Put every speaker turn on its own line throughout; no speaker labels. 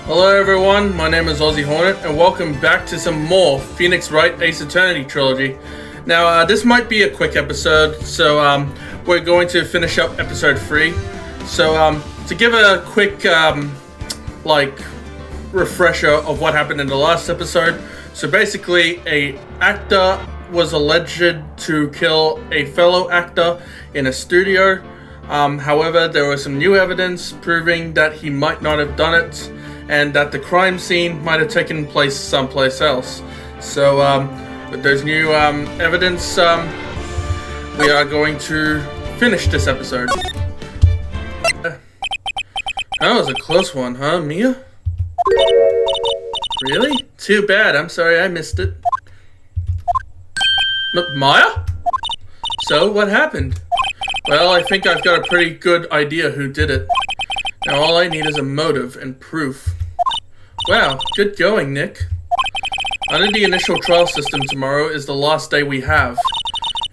Hello everyone, my name is Aussie Hornet and welcome back to some more Phoenix Wright Ace Eternity Trilogy. Now this might be a quick episode, so we're going to finish up episode 3. So to give a quick refresher of what happened in the last episode. So basically a actor was alleged to kill a fellow actor in a studio. However, there was some new evidence proving that he might not have done it, and that the crime scene might have taken place someplace else. So, with those new evidence, we are going to finish this episode. That was a close one, huh, Mia? Really? Too bad. I'm sorry I missed it. Look, Maya? So, what happened? Well, I think I've got a pretty good idea who did it. Now all I need is a motive and proof. Wow, good going, Nick. Under the initial trial system, tomorrow is the last day we have.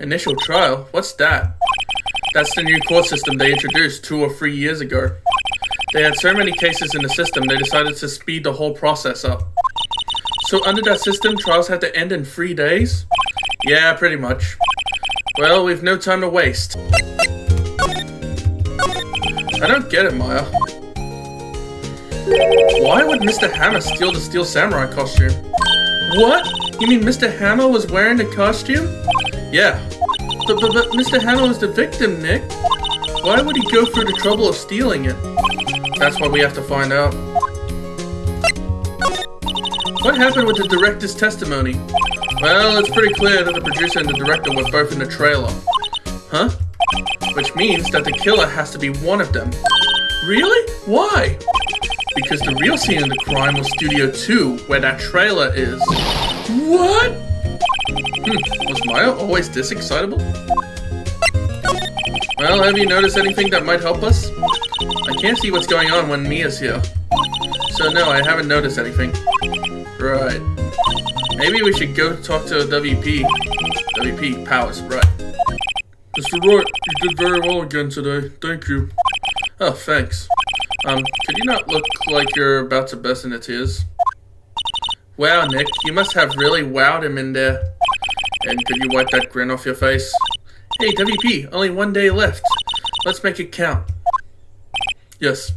Initial trial? What's that? That's the new court system they introduced 2 or 3 years ago. They had so many cases in the system, they decided to speed the whole process up. So under that system, trials had to end in 3 days? Yeah, pretty much. Well, we've no time to waste. I don't get it, Maya. Why would Mr. Hammer steal the Steel Samurai costume? What? You mean Mr. Hammer was wearing the costume? Yeah. But Mr. Hammer was the victim, Nick. Why would he go through the trouble of stealing it? That's what we have to find out. What happened with the director's testimony? Well, it's pretty clear that the producer and the director were both in the trailer. Huh? Which means that the killer has to be one of them. Really? Why? Because the real scene of the crime was Studio 2, where that trailer is. What? Was Maya always this excitable? Well, have you noticed anything that might help us? I can't see what's going on when Mia's here. So no, I haven't noticed anything. Right. Maybe we should go talk to WP. WP, Powers, right. Mr. Wright, you did very well again today. Thank you. Oh, thanks. Could you not look like you're about to burst into tears? Wow, Nick, you must have really wowed him in there. And could you wipe that grin off your face? Hey, WP, only 1 day left. Let's make it count. Yes.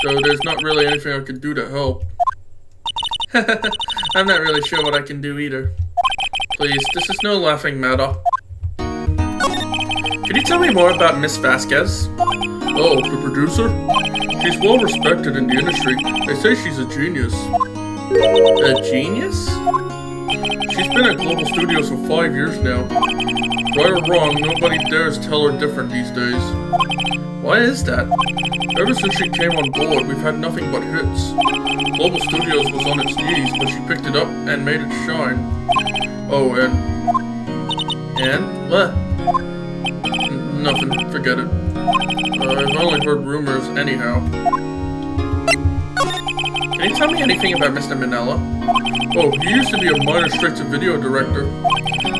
So there's not really anything I can do to help. I'm not really sure what I can do either. Please, this is no laughing matter. Could you tell me more about Miss Vasquez? Oh, the producer? She's well respected in the industry. They say she's a genius. A genius? She's been at Global Studios for 5 years now. Right or wrong, nobody dares tell her different these days. Why is that? Ever since she came on board, we've had nothing but hits. Global Studios was on its knees, but she picked it up and made it shine. Oh, and what? Nothing. Forget it. I've only heard rumors anyhow. Can you tell me anything about Mr. Minella? Oh, he used to be a minor straight-to-video director,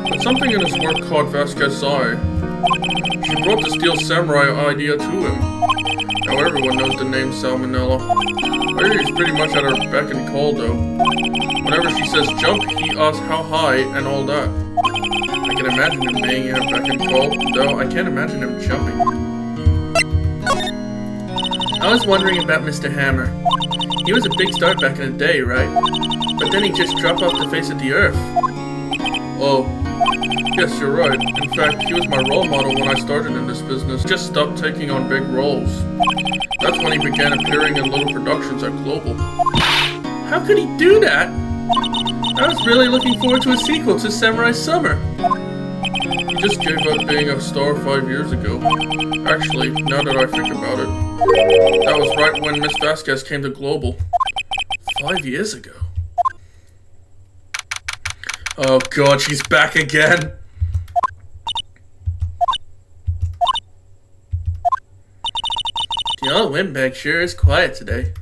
but something in his work caught Vasquez's eye. She brought the Steel Samurai idea to him. Now everyone knows the name Sal Minella. I hear he's pretty much at her beck and call though. Whenever she says jump, he asks how high and all that. I can imagine him being at her beck and call, though I can't imagine him jumping. I was wondering about Mr. Hammer. He was a big star back in the day, right? But then he just dropped off the face of the earth. Oh, yes, you're right. In fact, he was my role model when I started in this business. Just stopped taking on big roles. That's when he began appearing in little productions at Global. How could he do that? I was really looking forward to a sequel to Samurai Summer. He just gave up being a star 5 years ago. Actually, now that I think about it, that was right when Miss Vasquez came to Global. 5 years ago. Oh god, she's back again. The old windbag sure is quiet today.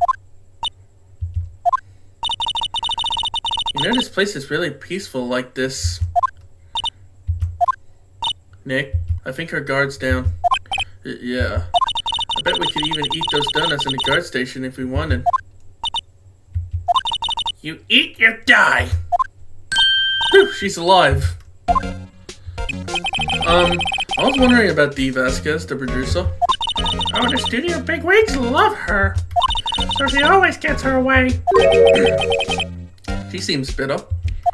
You know, this place is really peaceful like this. Nick, I think our guard's down. Yeah. I bet we could even eat those donuts in the guard station if we wanted. You eat, you die. Whew, she's alive. I was wondering about Dee Vasquez, the producer.
Oh, the studio bigwigs love her. So she always gets her way.
She seems bitter.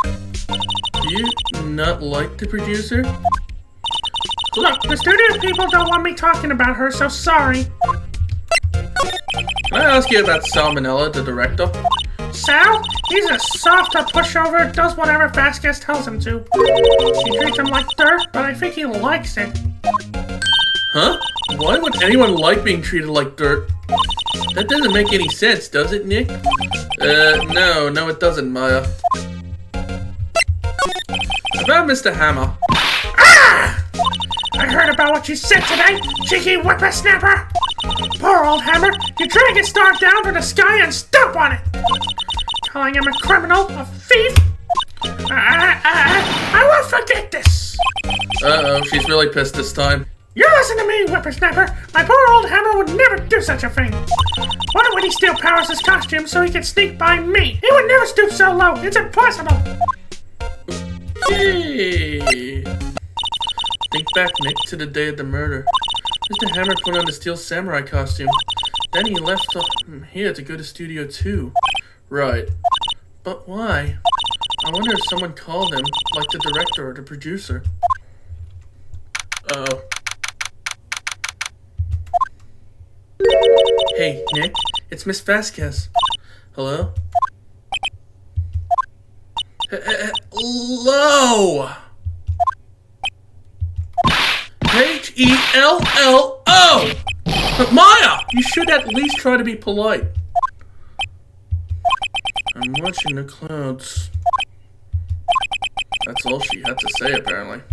Do you not like the producer?
Look, the studio people don't want me talking about her, so sorry.
Can I ask you about Salmonella, the director?
Sal? He's a soft pushover, does whatever Vasquez tells him to. She treats him like dirt, but I think he likes it.
Huh? Why would anyone like being treated like dirt? That doesn't make any sense, does it, Nick? No, it doesn't, Maya. About Mr. Hammer.
Ah! I heard about what you said today, cheeky whippersnapper! Poor old Hammer, you drag his star down to the sky and stomp on it! Calling him a criminal, a thief? I won't forget this!
Uh-oh, she's really pissed this time.
You listen to me, whippersnapper! My poor old Hammer would never do such a thing! Why would he steal Powers' costume so he can sneak by me? He would never stoop so low, it's impossible!
Hey! Think back, Nick, to the day of the murder. Mr. Hammer put on the Steel Samurai costume. Then he left here to go to Studio 2. Right. But why? I wonder if someone called him, like the director or the producer. Uh-oh. Hey, Nick, it's Miss Vasquez. Hello? Hello! H-E-L-L-O! But Maya! You should at least try to be polite. I'm watching the clouds. That's all she had to say, apparently.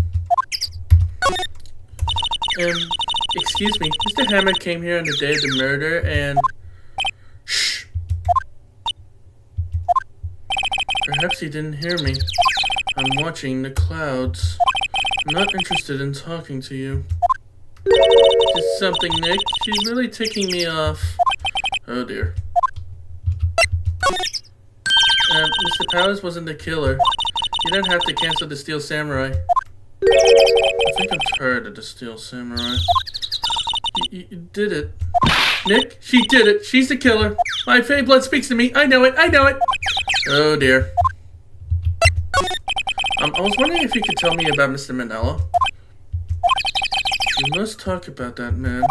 Excuse me, Mr. Hammer came here on the day of the murder and... Shh! Perhaps he didn't hear me. I'm watching the clouds. I'm not interested in talking to you. Just something, Nick. She's really ticking me off. Oh dear. Mr. Powers wasn't the killer. You don't have to cancel the Steel Samurai. I think I'm tired of the Steel Samurai. You did it. Nick, she did it. She's the killer. My fey blood speaks to me. I know it. I know it. Oh dear. I was wondering if you could tell me about Mr. Manella. You must talk about that man.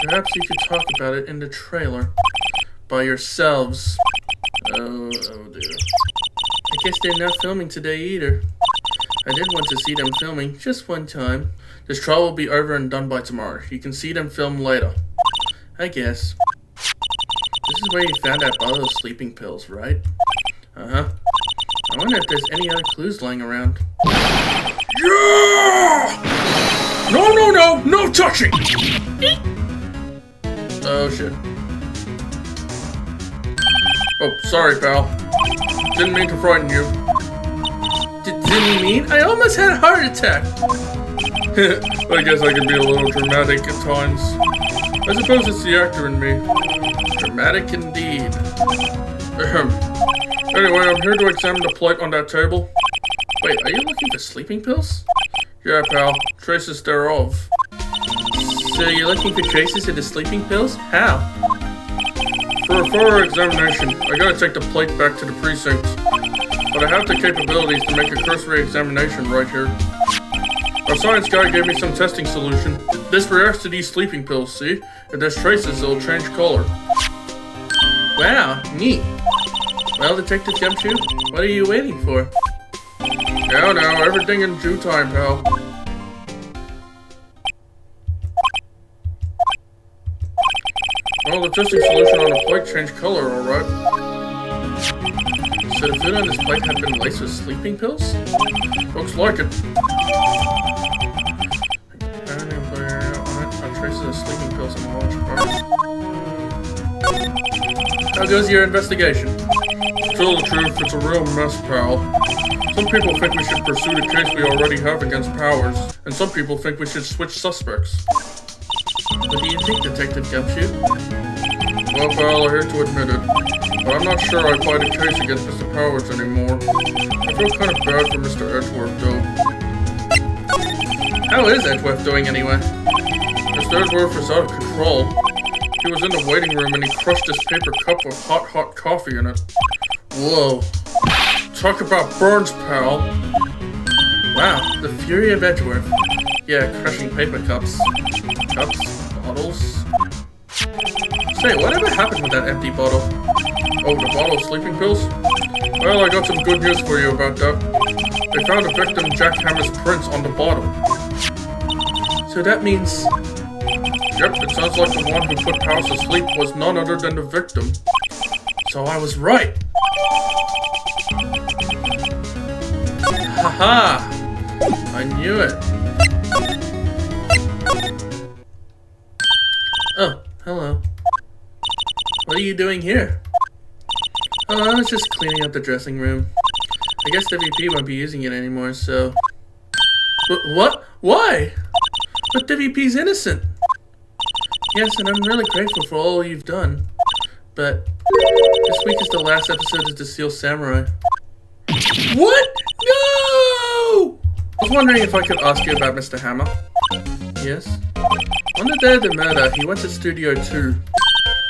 Perhaps you could talk about it in the trailer. By yourselves. Oh dear. I guess they're not filming today either. I did want to see them filming, just one time. This trial will be over and done by tomorrow. You can see them film later. I guess. This is where you found that bottle of sleeping pills, right? Uh-huh. I wonder if there's any other clues lying around. Yeah! No touching! Oh, shit. Oh, sorry, pal. Didn't mean to frighten you. Didn't you mean? I almost had a heart attack. I guess I can be a little dramatic at times. I suppose it's the actor in me. Dramatic indeed. Anyway, I'm here to examine the plate on that table. Wait, are you looking for sleeping pills? Yeah, pal. Traces thereof. So you're looking for traces of the sleeping pills? How? For a thorough examination, I gotta take the plate back to the precinct. But I have the capabilities to make a cursory examination right here. Our science guy gave me some testing solution. This reacts to these sleeping pills, see? If there's traces, it'll change color. Wow, neat. Well, Detective Gumshoe, what are you waiting for? Now, everything in due time, pal. Well, the testing solution on the plate changed color, alright. So the food on this plate had been laced with sleeping pills? Looks like it. Traces of sleeping pills in the lunch box. How goes your investigation? To tell the truth, it's a real mess, pal. Some people think we should pursue the case we already have against Powers, and some people think we should switch suspects. What do you think, Detective Gumshoe? Well, pal, I hate to admit it, but I'm not sure I'd buy the case against Mr. Powers anymore. I feel kind of bad for Mr. Edgeworth, though. How is Edgeworth doing anyway? Mr. Edgeworth is out of control. He was in the waiting room and he crushed this paper cup with hot coffee in it. Whoa. Talk about burns, pal. Wow, the fury of Edgeworth. Yeah, crushing paper cups. Bottles. Say, whatever happened with that empty bottle? Oh, the bottle of sleeping pills? Well, I got some good news for you about that. They found the victim Jack Hammer's prints on the bottle. So that means... Yep, it sounds like the one who put Powers to sleep was none other than the victim. So I was right. Haha! I knew it. Oh, hello. What are you doing here? Oh, I was just cleaning up the dressing room. I guess WP won't be using it anymore, so... But what? Why? But WP's innocent. Yes, and I'm really grateful for all you've done. But this week is the last episode of The Steel Samurai. What? No! I was wondering if I could ask you about Mr. Hammer. Yes? On the day of the murder, he went to Studio 2.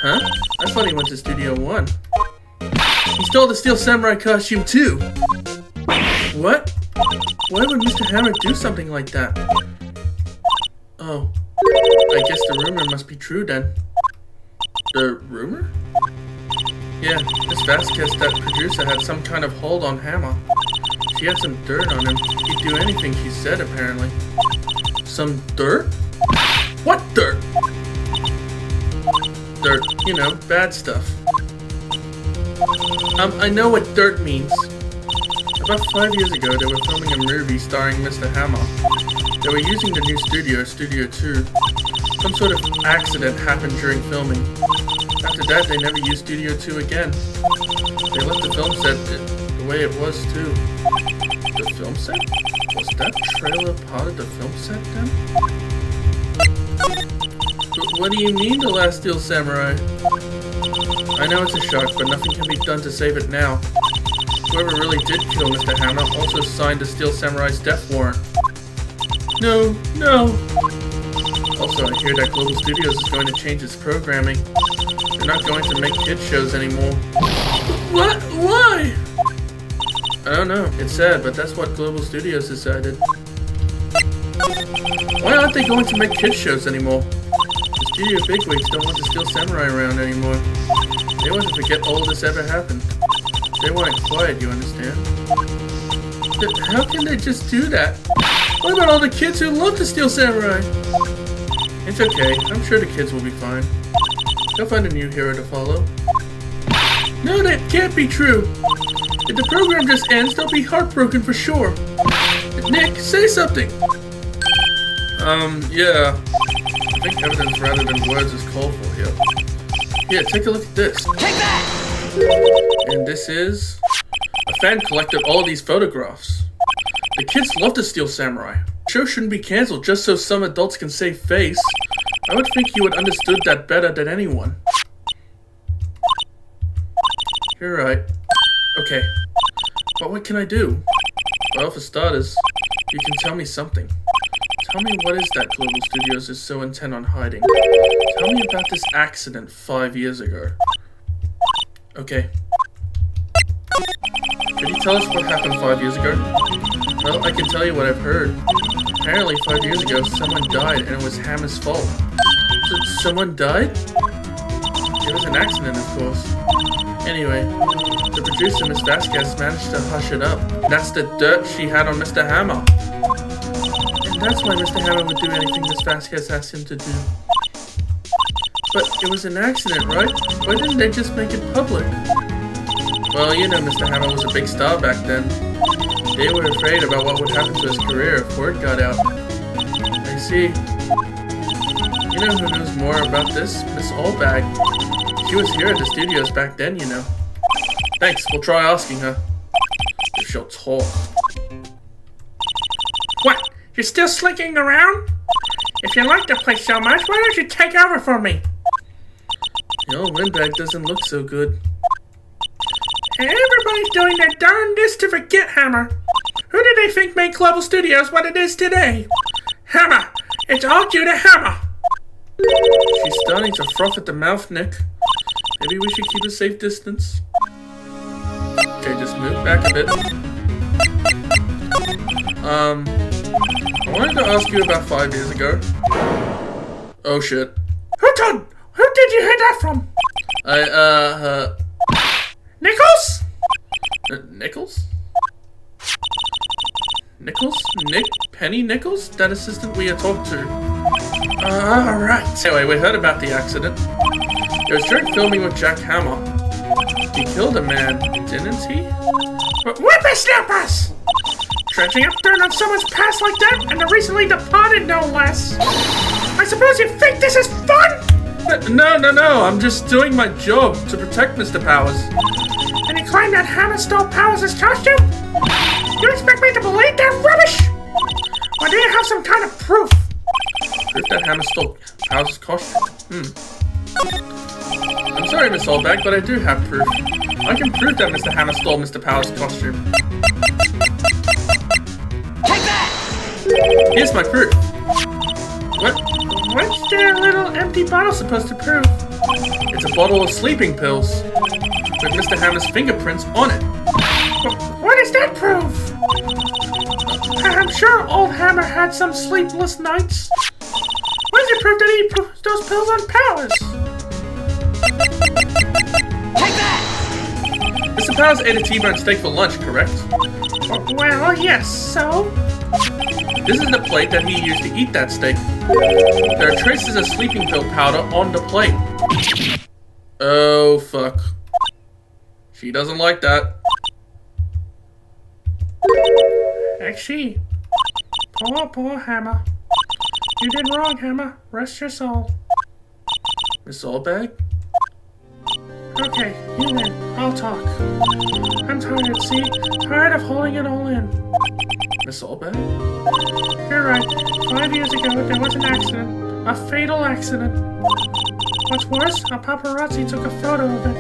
Huh? I thought he went to Studio 1. He stole the Steel Samurai costume too! What? Why would Mr. Hammer do something like that? Oh. I guess the rumor must be true then. The rumor? Yeah, Miss Vasquez, that producer, had some kind of hold on Hammer. She had some dirt on him. He'd do anything she said, apparently. Some dirt? What dirt? Dirt, you know, bad stuff. I know what dirt means. About 5 years ago, they were filming a movie starring Mr. Hammer. They were using the new studio, Studio 2. Some sort of accident happened during filming. After that, they never used Studio 2 again. They left the film set the way it was, too. The film set? Was that trailer part of the film set, then? But what do you mean, The Last Steel Samurai? I know it's a shock, but nothing can be done to save it now. Whoever really did kill Mr. Hammer also signed the Steel Samurai's death warrant. No, no! Also, I hear that Global Studios is going to change its programming. They're not going to make kids shows anymore. What? Why? I don't know. It's sad, but that's what Global Studios decided. Why aren't they going to make kids shows anymore? The studio bigwigs don't want the Steel Samurai around anymore. They want to forget all this ever happened. They want it quiet, you understand? How can they just do that? What about all the kids who love the Steel Samurai? It's okay. I'm sure the kids will be fine. They'll find a new hero to follow. No, that can't be true. If the program just ends, they'll be heartbroken for sure. Nick, say something. Yeah. I think evidence rather than words is called for here. Yeah, take a look at this.
Take that!
And this is... a fan collected all these photographs. The kids love the Steel Samurai. The show shouldn't be cancelled just so some adults can save face. I would think you would understood that better than anyone. You're right. Okay. But what can I do? Well, for starters, you can tell me something. Tell me what is that Global Studios is so intent on hiding. Tell me about this accident 5 years ago. Okay. Could you tell us what happened 5 years ago? Well, I can tell you what I've heard. Apparently 5 years ago, someone died and it was Hammer's fault. So someone died? It was an accident, of course. Anyway, the producer, Miss Vasquez, managed to hush it up. That's the dirt she had on Mr. Hammer. And that's why Mr. Hammer would do anything Miss Vasquez asked him to do. But it was an accident, right? Why didn't they just make it public? Well, you know Mr. Hammer was a big star back then. They were afraid about what would happen to his career if word got out. I see. You know who knows more about this? Miss Allbag. She was here at the studios back then, you know. Thanks, we'll try asking her. If she'll talk.
What? You're still slinking around? If you like the place so much, why don't you take over for me?
The old windbag doesn't look so good.
Everybody's doing their darndest to forget Hammer. Who did they think made Global Studios what it is today? Hammer! It's all due to Hammer!
She's starting to froth at the mouth, Nick. Maybe we should keep a safe distance. Okay, just move back a bit. I wanted to ask you about 5 years ago. Oh shit.
Who did you hear that from? Nichols?
Nichols? Nichols? Penny Nichols? That assistant we had talked to.
Alright.
Anyway, we heard about the accident. It was during filming with Jack Hammer. He killed a man, didn't he?
Whippersnappers! Dredging up dirt on someone's past like that, and the recently departed no less. I suppose you think this is fun?
No, I'm just doing my job to protect Mr. Powers.
And you claim that Hammer stole Powers' costume? You expect me to believe that rubbish? Or do you have some kind of proof?
Proof that Hammer stole Powers' costume? I'm sorry, Miss Oldbag, but I do have proof. I can prove that Mr. Hammer stole Mr. Powers' costume.
Take that!
Here's my proof.
What's their little empty bottle supposed to prove?
It's a bottle of sleeping pills with Mr. Hammer's fingerprints on it.
What does that prove? I'm sure old Hammer had some sleepless nights. What does it prove that he put those pills on Powers? Take that!
Mr. Powers ate a T-bone steak for lunch, correct?
Well, yes, so?
This is the plate that he used to eat that steak. There are traces of sleeping pill powder on the plate. Oh, fuck. She doesn't like that.
Actually, poor Hammer. You did wrong, Hammer. Rest your soul.
Miss Oldbag?
Okay, you win. I'll talk. I'm tired, see? Tired of holding it all in.
Miss Oldbag?
You're right. 5 years ago, there was an accident. A fatal accident. What's worse, a paparazzi took a photo of it.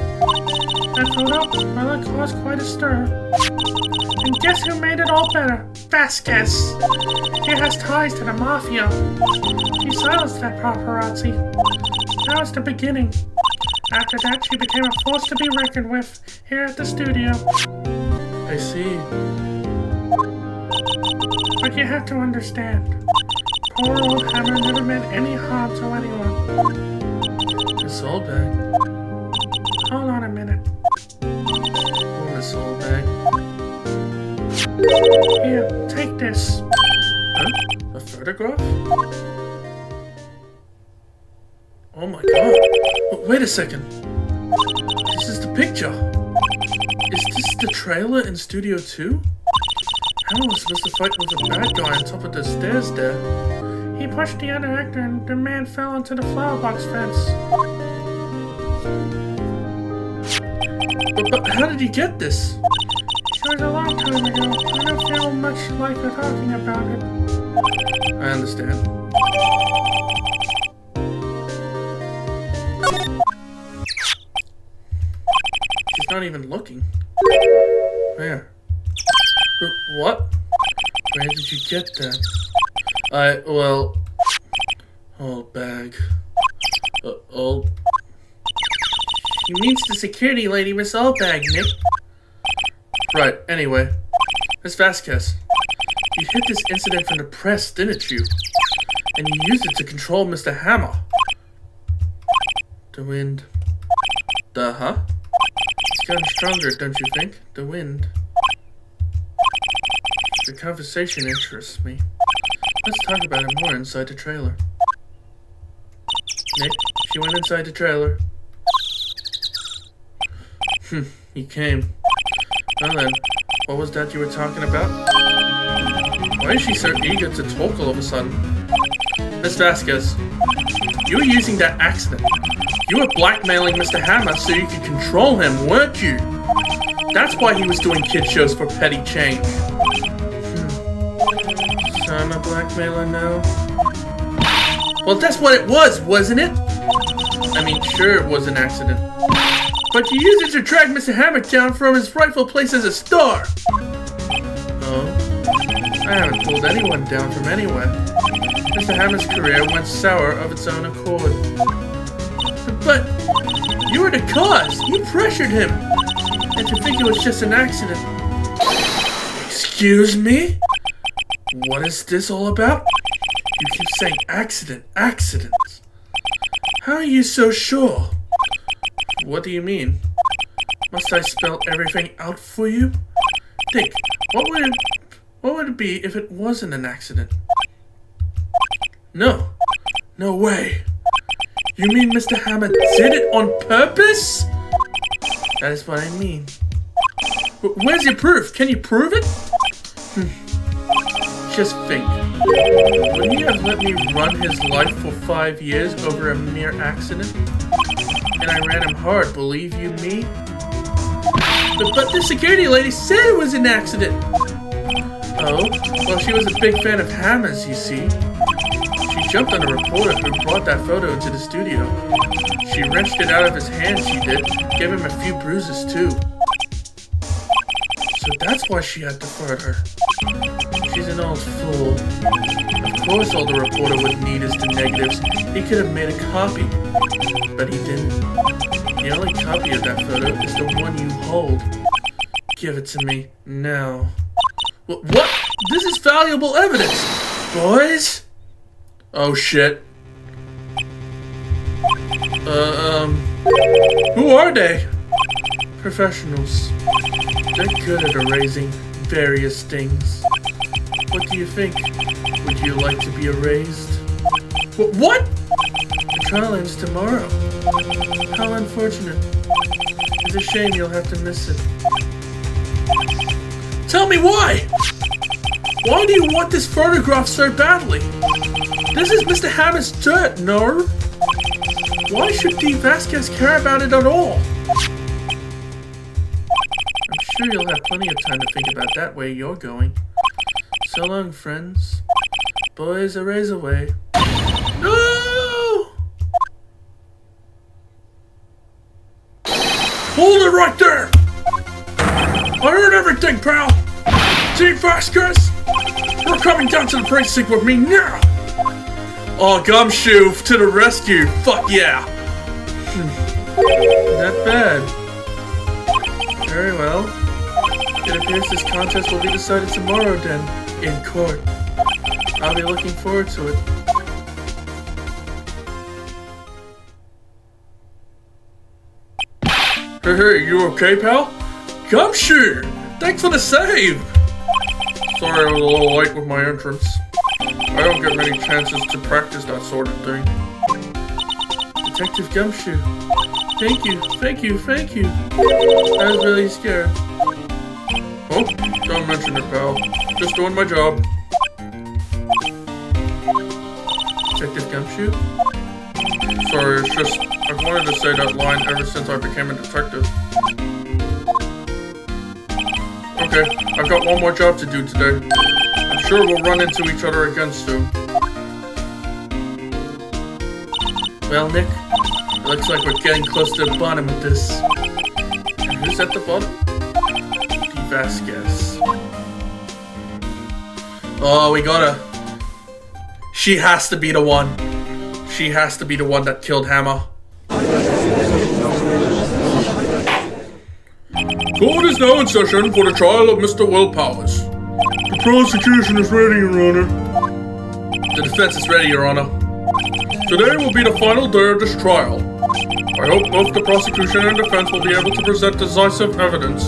That photo, well, it caused quite a stir. And guess who made it all better? Vasquez. He has ties to the mafia. She silenced that paparazzi. That was the beginning. After that, she became a force to be reckoned with here at the studio.
I see.
But you have to understand. Poor old Hammer never meant any harm to anyone.
Miss Oldbag.
Hold on a minute.
Oh, Miss Oldbag.
Here, take this.
Huh? A photograph? Oh my god. Wait a second. This is the picture. Is this the trailer in Studio 2? Hammer was supposed to fight with a bad guy on top of the stairs there.
He pushed the other actor and the man fell into the flower box fence.
But how did he get this?
It was a long time ago. I don't feel much like talking about it.
I understand. She's not even looking. Where? What? Where did you get that? Well... Old bag. Old... He means the security lady, Miss Oldbag, Nick. Right, anyway. Miss Vasquez. You hid this incident from the press, didn't you? And you used it to control Mr. Hammer. The wind. Huh? It's gotten stronger, don't you think? The wind. The conversation interests me. Let's talk about it more inside the trailer. Nick, she went inside the trailer. He came. Well then, what was that you were talking about? Why is she so eager to talk all of a sudden? Miss Vasquez, you were using that accident. You were blackmailing Mr. Hammer so you could control him, weren't you? That's why he was doing kid shows for petty change. So I'm a blackmailer now? Well, that's what it was, wasn't it? I mean, sure it was an accident. But you used it to drag Mr. Hammer down from his rightful place as a star. Oh? I haven't pulled anyone down from anywhere. Mr. Hammer's career went sour of its own accord. But you were the cause. You pressured him. And to think it was just an accident. Excuse me? What is this all about? You keep saying accident, accidents. How are you so sure? What do you mean? Must I spell everything out for you? Think, what would it be if it wasn't an accident? No. No way. You mean Mr. Hammer did it on purpose? That is what I mean. Where's your proof? Can you prove it? Just think. Would he have let me run his life for 5 years over a mere accident? And I ran him hard, believe you me? But the security lady said it was an accident! Oh, well, she was a big fan of Hammer's, you see. She jumped on a reporter who brought that photo into the studio. She wrenched it out of his hands, she did. Gave him a few bruises, too. So that's why she had to fire her. She's an old fool. Of course all the reporter would need is the negatives. He could have made a copy. But he didn't. The only copy of that photo is the one you hold. Give it to me, now. What? This is valuable evidence! Boys? Oh shit. Who are they? Professionals. They're good at erasing various things. What do you think? Would you like to be erased? What? The trial ends tomorrow. How unfortunate. It's a shame you'll have to miss it. Tell me why! Why do you want this photograph so badly? This is Mr. Hammer's dirt, no? Why should D. Vasquez care about it at all? I'm sure you'll have plenty of time to think about that way you're going. So long, friends. Boys, erase away. No! Hold it right there! I heard everything, pal! D. Vasquez! You're coming down to the precinct with me now! Oh, Gumshoe to the rescue! Fuck yeah! Not bad. Very well. It appears this contest will be decided tomorrow then, in court. I'll be looking forward to it. Hey, you okay, pal? Gumshoe! Thanks for the save! Sorry I was a little late with my entrance. I don't get many chances to practice that sort of thing. Detective Gumshoe. Thank you. I was really scared. Oh, don't mention it, pal. Just doing my job. Detective Gumshoe? Sorry, it's just, I've wanted to say that line ever since I became a detective. Okay, I've got one more job to do today. I'm sure we'll run into each other again soon. Well, Nick, it looks like we're getting close to the bottom of this. And who's at the bottom? D. Vasquez. Oh, we gotta... She has to be the one. She has to be the one that killed Hammer. Court is now in session for the trial of Mr. Will Powers. The prosecution is ready, Your Honor. The defense is ready, Your Honor. Today will be the final day of this trial. I hope both the prosecution and defense will be able to present decisive evidence.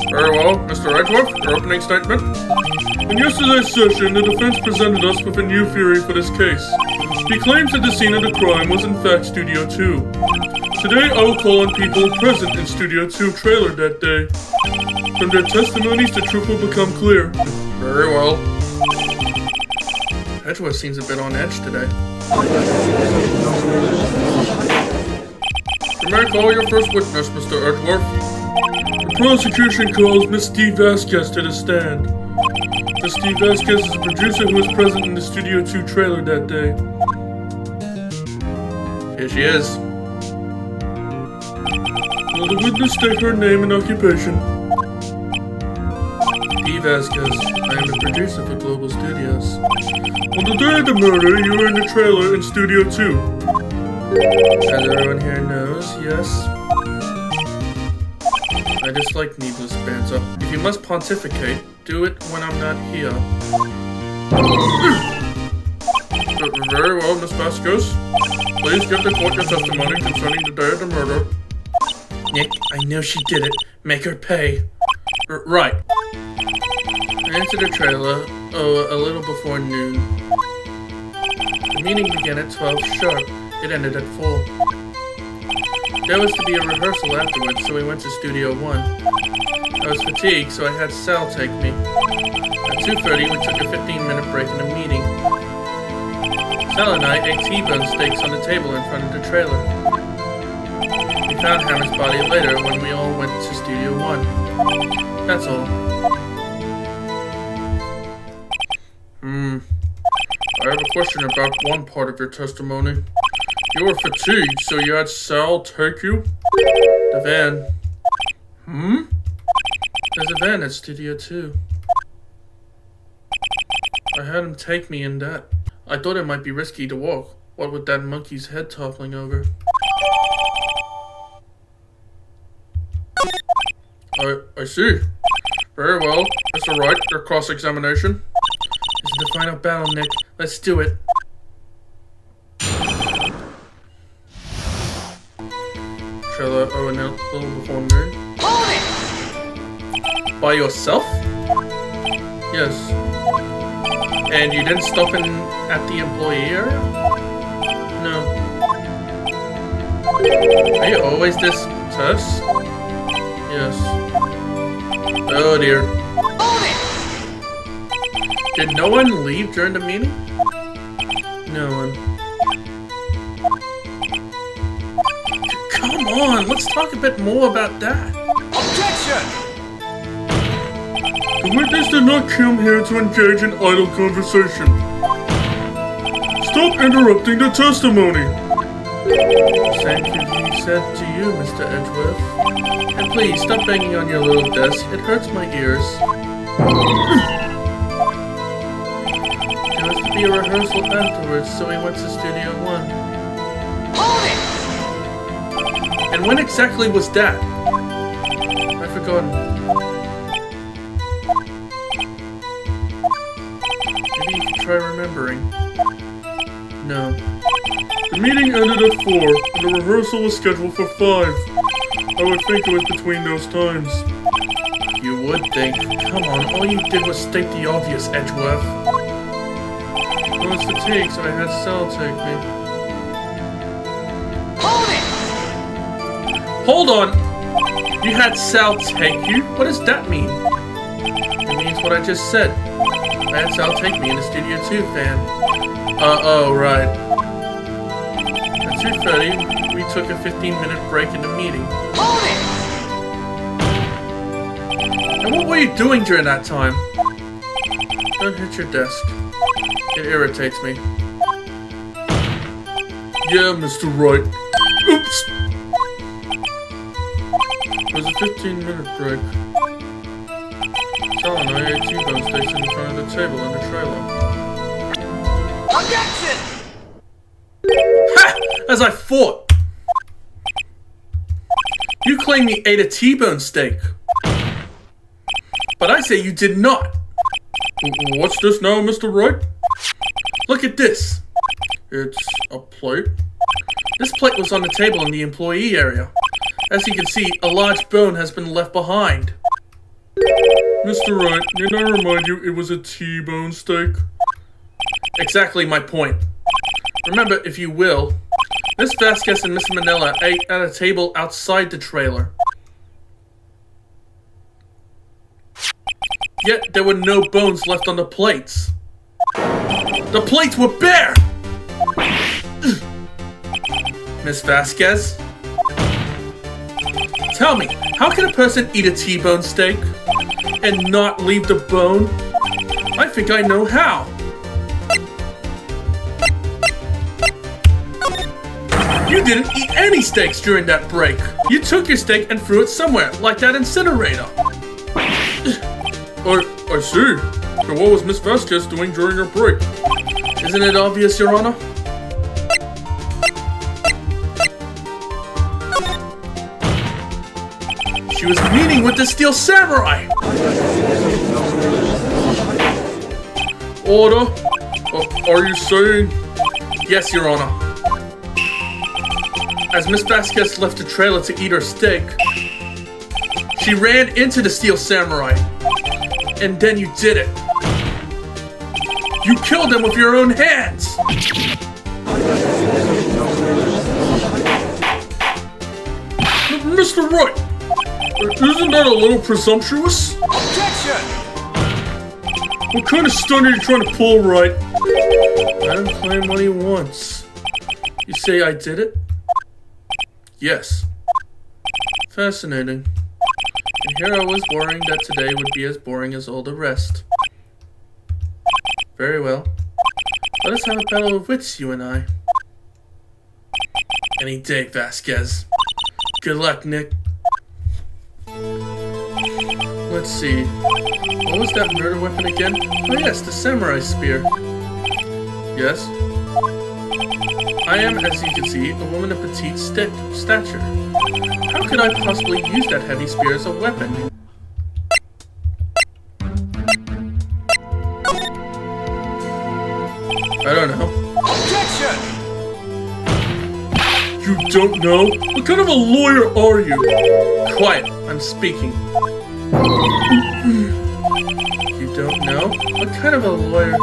Very well, Mr. Edgeworth, your opening statement. In yesterday's session, the defense presented us with a new theory for this case. He claims that the scene of the crime was in fact Studio 2. Today, I will call on people present in Studio 2 trailer that day. From their testimonies, the truth will become clear. Very well. Edgeworth seems a bit on edge today. You may call your first witness, Mr. Edgeworth. The prosecution calls Miss D. Vasquez to the stand. Miss D. Vasquez is a producer who was present in the Studio 2 trailer that day. Here she is. Will the witness state her name and occupation? D. Vasquez. I am a producer for Global Studios. On the day of the murder, you were in the trailer in Studio 2. As everyone here knows, yes. I dislike needless banter. If you must pontificate, do it when I'm not here. Very well, Miss Vasquez. Please give the court your testimony concerning the day of the murder. Nick, I know she did it. Make her pay. Right. I entered the trailer, a little before noon. The meeting began at 12 sharp. It ended at 4. There was to be a rehearsal afterwards, so we went to Studio 1. I was fatigued, so I had Sal take me. At 2:30, we took a 15-minute break in the meeting. Sal and I ate T-bone steaks on the table in front of the trailer. We found Hammer's body later when we all went to Studio 1. That's all. I have a question about one part of your testimony. You were fatigued, so you had Sal take you? The van. There's a van at Studio 2. I had him take me in that. I thought it might be risky to walk. What with that monkey's head toppling over? I see. Very well. Mr. Wright, your cross-examination. This is the final battle, Nick. Let's do it. Shall I a little before noon? Hold it! By yourself? Yes. And you didn't stop in at the employee area? No. Are you always this terse? Yes. Oh dear. Did no one leave during the meeting? No one. Come on, let's talk a bit more about that. Objection! The witness did not come here to engage in idle conversation. Stop interrupting the testimony. Same could be said to you, Mr. Edgeworth. And please, stop banging on your little desk. It hurts my ears. There was to be a rehearsal afterwards, so we went to Studio 1. Hold it! And when exactly was that? I've forgotten. Maybe you could try remembering. No. The meeting ended at 4, and the rehearsal was scheduled for 5. I would think it was between those times. You would think. Come on, all you did was state the obvious, Edgeworth. I was fatigued, so I had Sal take me. Hold it! Hold on! You had Sal take you? What does that mean? It means what I just said. I had Sal take me in the Studio 2 van. Oh, right. At 2:30, we took a 15-minute break in the meeting. Hold it! And what were you doing during that time? Don't hit your desk. It irritates me. Yeah, Mr. Wright. Oops! It was a 15-minute break. Sal and I ate T-bone steaks in front of the table in the trailer. Objection! Ha! As I thought! You claim you ate a T-bone steak. But I say you did not. What's this now, Mr. Wright? Look at this. It's a plate. This plate was on the table in the employee area. As you can see, a large bone has been left behind. Mr. Wright, need I remind you it was a T-bone steak? Exactly my point. Remember, if you will, Miss Vasquez and Miss Manila ate at a table outside the trailer. Yet there were no bones left on the plates. The plates were bare! Miss Vasquez? Tell me, how can a person eat a T-bone steak and not leave the bone? I think I know how. You didn't eat any steaks during that break. You took your steak and threw it somewhere, like that incinerator. I see. So what was Miss Vasquez doing during her break? Isn't it obvious, Your Honor? She was meeting with the Steel Samurai! Order? Are you saying? Yes, Your Honor. As Miss Vasquez left the trailer to eat her steak, she ran into the Steel Samurai. And then you did it. You killed him with your own hands! Mr. Wright! Isn't that a little presumptuous?
Objection!
What kind of stunt are you trying to pull, Wright? Let him claim what he wants. You say I did it? Yes. Fascinating. And here I was worrying that today would be as boring as all the rest. Very well. Let us have a battle of wits, you and I. Any day, Vasquez. Good luck, Nick. Let's see. What was that murder weapon again? Oh yes, the samurai spear. Yes? I am, as you can see, a woman of petite stature. How could I possibly use that heavy spear as a weapon? I don't know.
Objection!
You don't know? What kind of a lawyer are you? Quiet, I'm speaking. You don't know? What kind of a lawyer?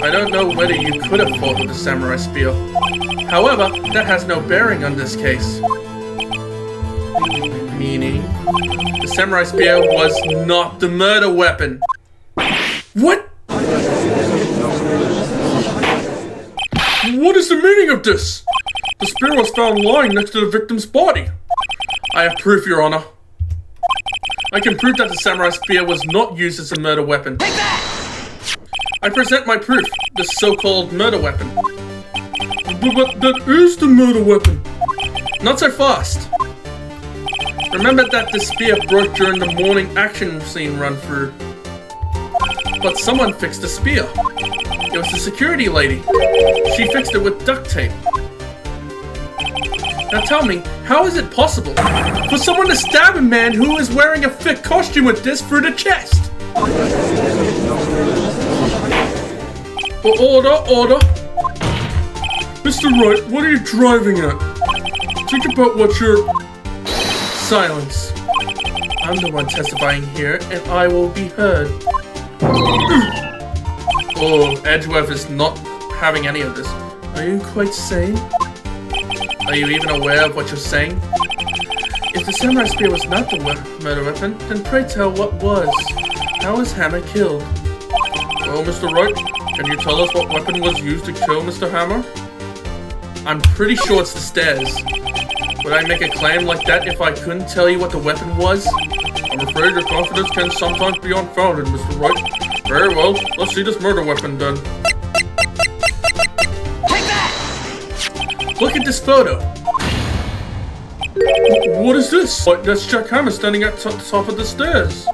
I don't know whether you could have fought with the samurai spear. However, that has no bearing on this case. Meaning, the samurai spear was not the murder weapon. What? What is the meaning of this? The spear was found lying next to the victim's body. I have proof, Your Honor. I can prove that the samurai spear was not used as a murder weapon.
Take that!
I present my proof, the so-called murder weapon. But that is the murder weapon. Not so fast. Remember that the spear broke during the morning action scene run-through. But someone fixed the spear. It was the security lady. She fixed it with duct tape. Now tell me, how is it possible for someone to stab a man who is wearing a thick costume with this through the chest? Order! Mr. Wright, what are you driving at? Think about what you're... Silence. I'm the one testifying here, and I will be heard. Oh, Edgeworth is not having any of this. Are you quite sane? Are you even aware of what you're saying? If the samurai spear was not the murder weapon, then pray tell what was. How was Hammer killed? Well, Mr. Wright, can you tell us what weapon was used to kill Mr. Hammer? I'm pretty sure it's the stairs. Would I make a claim like that if I couldn't tell you what the weapon was? I'm afraid your confidence can sometimes be unfounded, Mr. Wright. Very well, let's see this murder weapon then.
Take that!
Look at this photo. What is this? That's Jack Hammer standing at the top of the stairs.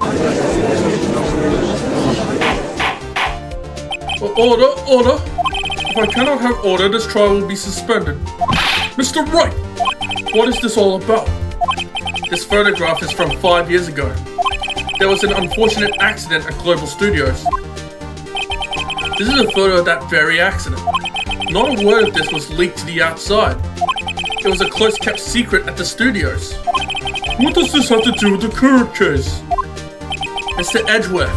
Order! If I cannot have order, this trial will be suspended. Mr. Wright! What is this all about? This photograph is from 5 years ago. There was an unfortunate accident at Global Studios. This is a photo of that very accident. Not a word of this was leaked to the outside. It was a close-kept secret at the studios. What does this have to do with the current case? Mr. Edgeworth,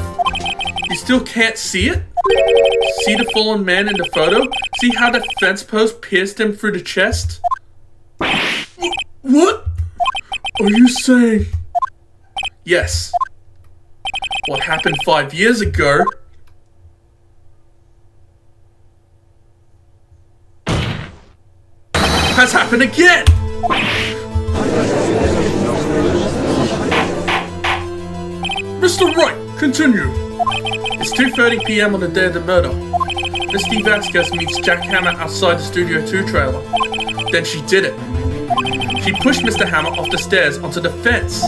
you still can't see it? See the fallen man in the photo? See how the fence post pierced him through the chest? What are you saying? Yes. What happened 5 years ago has happened again! Mr. Wright, continue. It's 2:30 p.m. on the day of the murder. Miss D. Vasquez meets Jack Hammer outside the Studio 2 trailer. Then she did it. She pushed Mr. Hammer off the stairs onto the fence.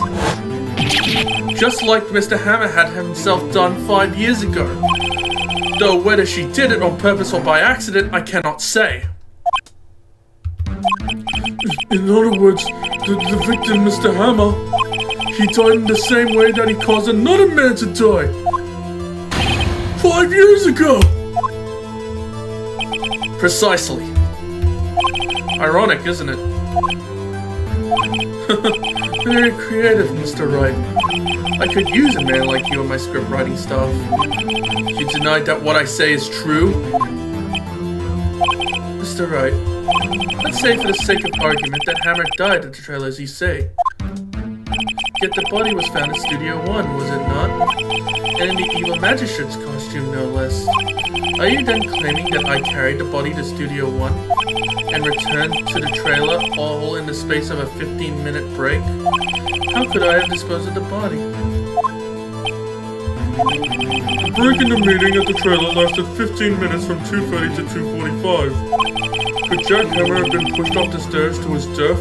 Just like Mr. Hammer had himself done 5 years ago. Though whether she did it on purpose or by accident, I cannot say. In other words, the victim, Mr. Hammer, he died in the same way that he caused another man to die. 5 years ago! Precisely. Ironic, isn't it? Very creative, Mr. Wright. I could use a man like you in my script writing stuff. You denied that what I say is true? Mr. Wright, let's say for the sake of argument that Hammer died at the trailer as you say. Yet the body was found in Studio 1, was it not? And in the evil magistrate's costume, no less. Are you then claiming that I carried the body to Studio 1 and returned to the trailer all in the space of a 15-minute break? How could I have disposed of the body? The break in the meeting at the trailer lasted 15 minutes from 2:30 to 2:45. Could Jack Hammer have been pushed off the stairs to his death,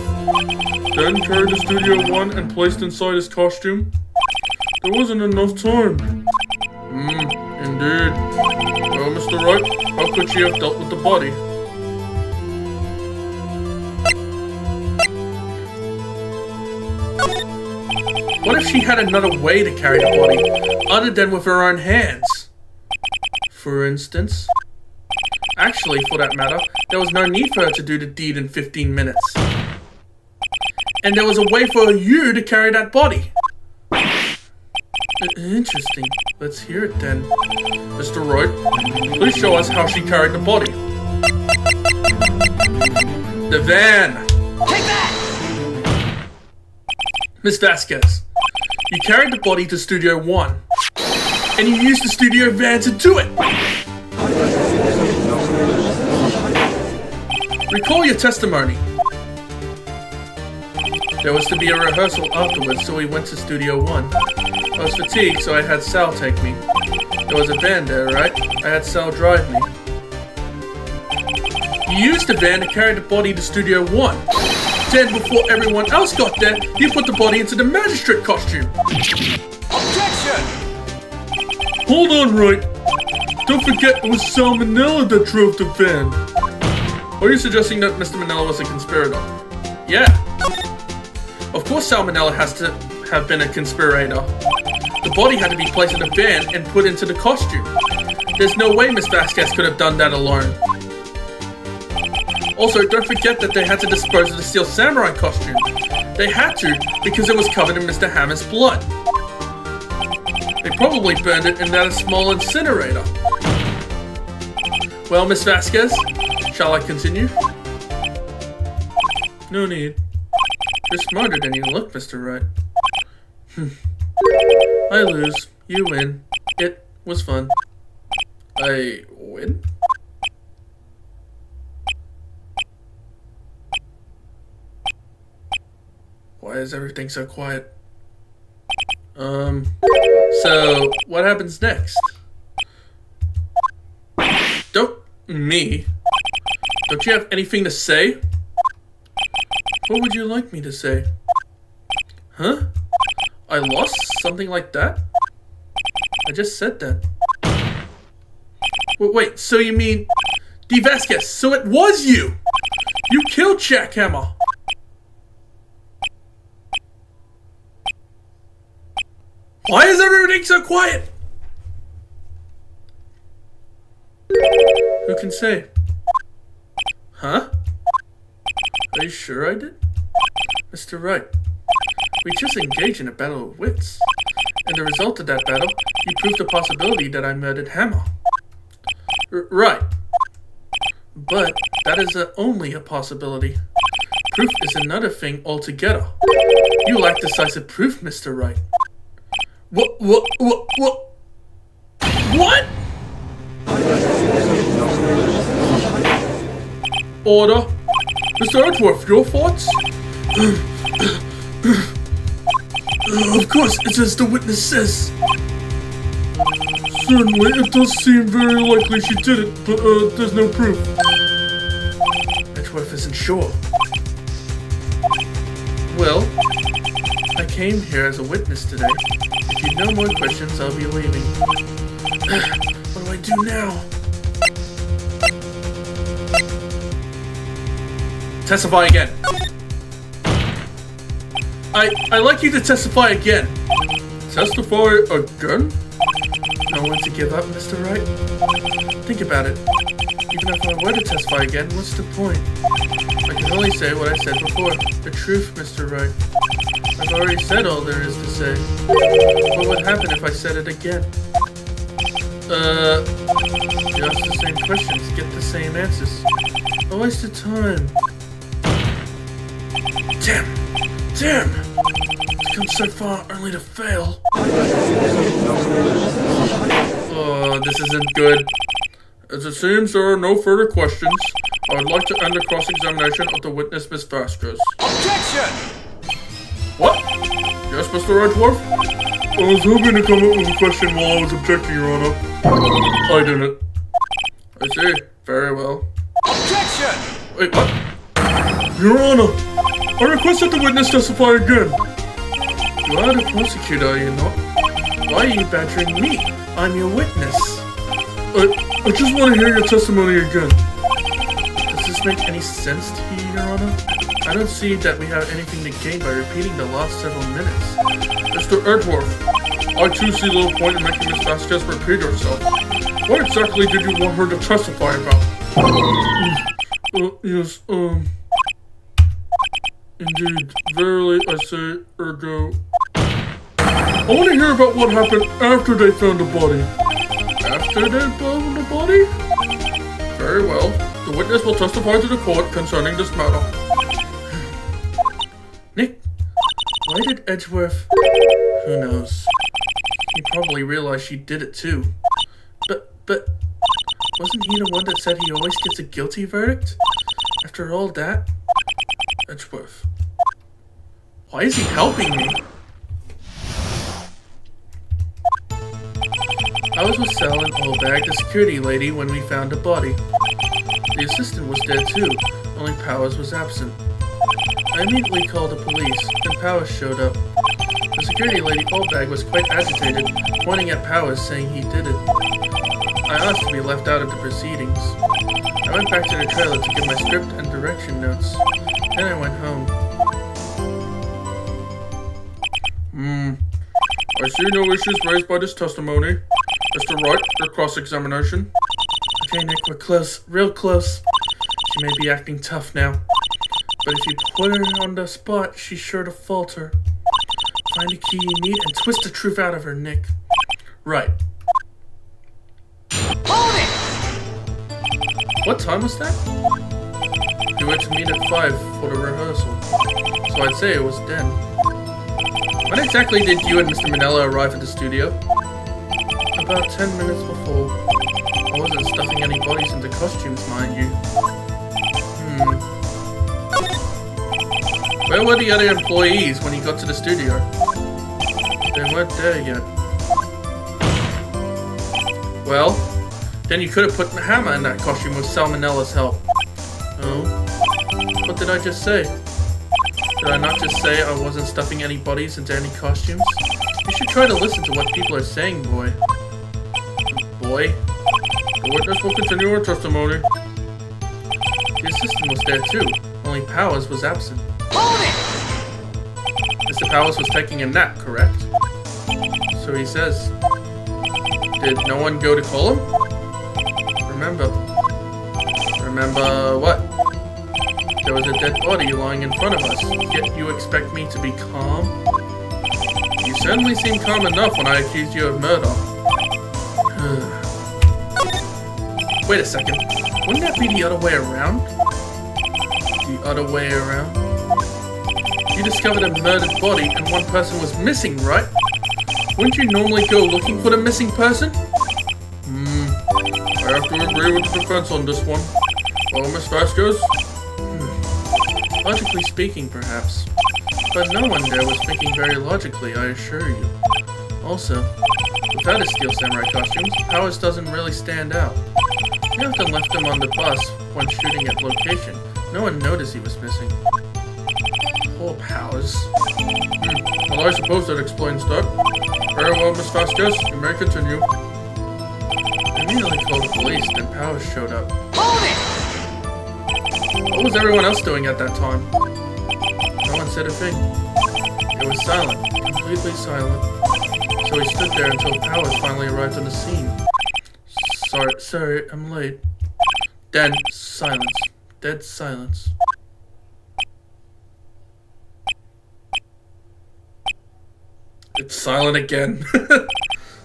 then carried to Studio 1 and placed inside his costume? There wasn't enough time. Indeed. Well, Mr. Wright, how could she have dealt with the body? What if she had another way to carry the body, other than with her own hands? For instance? Actually, for that matter, there was no need for her to do the deed in 15 minutes. And there was a way for you to carry that body. Interesting. Let's hear it then. Mr. Wright, please show us how she carried the body. The van!
Take that!
Miss Vasquez, you carried the body to Studio 1, and you used the studio van to do it! Recall your testimony. There was to be a rehearsal afterwards, so we went to Studio 1. I was fatigued, so I had Sal take me. There was a van there, right? I had Sal drive me. You used the van to carry the body to Studio 1. Then, before everyone else got there, you put the body into the magistrate costume.
Objection!
Hold on, Wright. Don't forget it was Sal Manella that drove the van. Are you suggesting that Mr. Manella was a conspirator? Yeah. Of course Sal Manella has to have been a conspirator. The body had to be placed in the van and put into the costume. There's no way Miss Vasquez could have done that alone. Also, don't forget that they had to dispose of the Steel Samurai costume. They had to, because it was covered in Mr. Hammer's blood. They probably burned it in that small incinerator. Well, Miss Vasquez, shall I continue? No need. You're smarter than you look, Mr. Wright. I lose. You win. It was fun. I win? Why is everything so quiet? So, what happens next? Me? Don't you have anything to say? What would you like me to say? Huh? I lost? Something like that? I just said that. Wait, so you mean... D. Vasquez, so it was you! You killed Jack Hammer! Why is everything so quiet? Who can say? Huh? Are you sure I did? Mr. Wright, we just engaged in a battle of wits. And the result of that battle, you proved the possibility that I murdered Hammer. Right. But that is only a possibility. Proof is another thing altogether. You lack decisive proof, Mr. Wright. What? Order. Mr. Edgeworth, your thoughts? Of course, it's as the witness says. Certainly, it does seem very likely she did it, but there's no proof. Edgeworth isn't sure. Well, I came here as a witness today. If you have no more questions, I'll be leaving. What do I do now? Testify again. I'd like you to testify again. Testify again? No one to give up, Mr. Wright? Think about it. Even if I were to testify again, what's the point? I can only say what I said before. The truth, Mr. Wright. I've already said all there is to say. What would happen if I said it again? You ask the same questions, get the same answers. A waste of time. Damn! Damn! To come so far only to fail. Oh, this isn't good. As it seems there are no further questions, I would like to end the cross-examination of the witness, Miss Vasquez.
Objection!
What? Yes, Mr. Edgeworth? I was hoping to come up with a question while I was objecting, Your Honor. I didn't. I see. Very well.
Objection!
Wait, what? Your Honor, I request that the witness testify again. You are the prosecutor, are you not? Why are you badgering me? I'm your witness. I just want to hear your testimony again. Does this make any sense to you, Your Honor? I don't see that we have anything to gain by repeating the last several minutes. Mr. Edgeworth, I too see little point in making Miss Vasquez repeat herself. What exactly did you want her to testify about? Yes, indeed, verily I say, ergo. I want to hear about what happened after they found the body. After they found the body? Very well. The witness will testify to the court concerning this matter. Nick, why did Edgeworth... Who knows? He probably realized she did it too. But... Wasn't he the one that said he always gets a guilty verdict? After all that? Edgeworth. Why is he helping me? I was with Sal and Olbag, the security lady, when we found the body. The assistant was dead too, only Powers was absent. I immediately called the police, and Powers showed up. The security lady Olbag was quite agitated, pointing at Powers saying he did it. I asked to be left out of the proceedings. I went back to the trailer to get my script and direction notes. Then I went home. I see no issues raised by this testimony. Mr. Wright, your cross-examination. Okay, Nick, we're close. Real close. She may be acting tough now. But if you put her on the spot, she's sure to falter. Find a key you need and twist the truth out of her, Nick. Right.
Hold it!
What time was that? We were to meet at 5 for the rehearsal. So I'd say it was then. When exactly did you and Mr. Manella arrive at the studio? About 10 minutes before. I wasn't stuffing any bodies into costumes, mind you. Where were the other employees when you got to the studio? They weren't there yet. Well, then you could have put Hammer in that costume with Salmonella's help. Oh? What did I just say? Did I not just say I wasn't stuffing any bodies into any costumes? You should try to listen to what people are saying, boy. Boy? The witness will continue her testimony. The assistant was there too, only Powers was absent.
Hold it!
Mr. Powers was taking a nap, correct? So he says. Did no one go to call him? Remember what? There was a dead body lying in front of us, yet you expect me to be calm? You certainly seemed calm enough when I accused you of murder. Wait a second, wouldn't that be the other way around? The other way around? You discovered a murdered body and one person was missing, right? Wouldn't you normally go looking for the missing person? I have to agree with the defense on this one. Well, Miss Vasquez? Logically speaking, perhaps. But no one there was thinking very logically, I assure you. Also, the Without his Steel Samurai costumes, Powers doesn't really stand out. He often left him on the bus when shooting at location. No one noticed he was missing. Poor Powers. Well, I suppose that explains that. Very well, Miss Vasquez. You may continue. I immediately called the police, then Powers showed up.
Hold it!
What was everyone else doing at that time? No one said a thing. It was silent, completely silent. So he stood there until Powers finally arrived on the scene. Sorry, I'm late. Then, silence. Dead silence. It's silent again.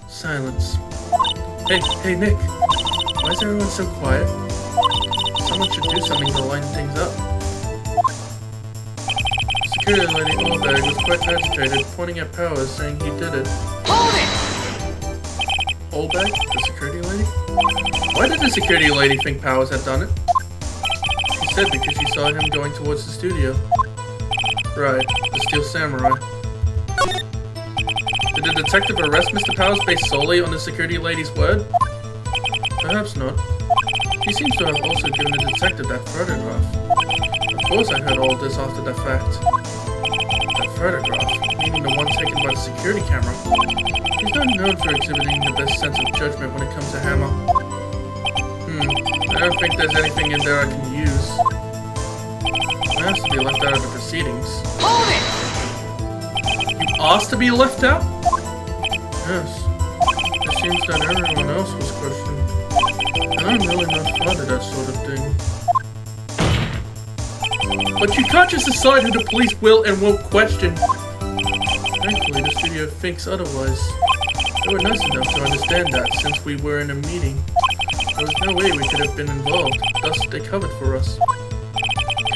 Silence. Hey, Nick. Why is everyone so quiet? Someone should do something to lighten things up. Security lady Oldbag was quite agitated, pointing at Powers, saying he did it.
Hold it!
Oldbag? The security lady? Why did the security lady think Powers had done it? She said because she saw him going towards the studio. Right, the Steel Samurai. Did the detective arrest Mr. Powers based solely on the security lady's word? Perhaps not. She seems to have also given the detective that photograph. Of course I heard all of this after the fact. That photograph, meaning the one taken by the security camera. He's not known for exhibiting the best sense of judgment when it comes to Hammer. I don't think there's anything in there I can use. It has to be left out of the proceedings.
Hold it!
You asked to be left out? Yes. It seems that everyone else was questioned. And I'm really not fond of that sort of thing. But you can't just decide who the police will and won't question. Thankfully, the studio thinks otherwise. They were nice enough to understand that since we were in a meeting. There was no way we could have been involved, thus they covered for us.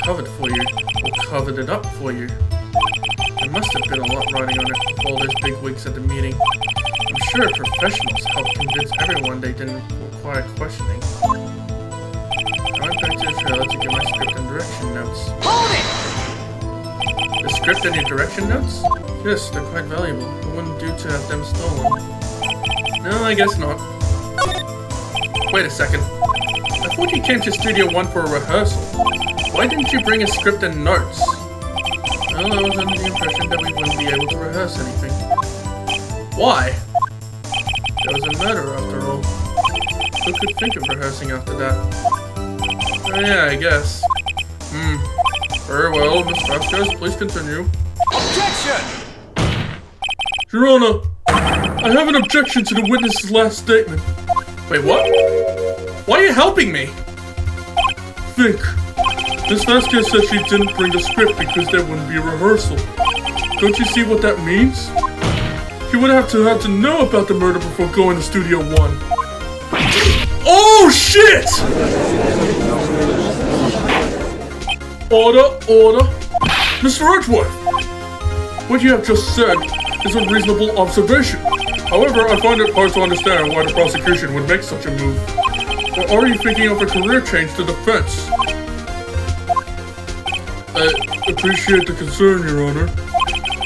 Covered for you, or covered it up for you. There must have been a lot riding on it with all those big wigs at the meeting. I'm sure professionals helped convince everyone they didn't require questioning. I went back to the trailer to get my script and direction notes.
Hold it!
The script and your direction notes? Yes, they're quite valuable. It wouldn't do to have them stolen. No, I guess not. Wait a second. I thought you came to Studio 1 for a rehearsal. Why didn't you bring a script and notes? Well, I was under the impression that we wouldn't be able to rehearse anything. Why? There was a murder after all. Who could think of rehearsing after that? Oh yeah, I guess. Very well, Miss Vasquez, please continue.
Objection!
Your Honor, I have an objection to the witness's last statement. Wait, what? Why are you helping me? Think. Miss Vasquez said she didn't bring the script because there wouldn't be a rehearsal. Don't you see what that means? She would have to know about the murder before going to Studio 1. Oh, shit! Order. Mr. Edgeworth! What you have just said is a reasonable observation. However, I find it hard to understand why the prosecution would make such a move. Or are you thinking of a career change to defense? I appreciate the concern, Your Honor.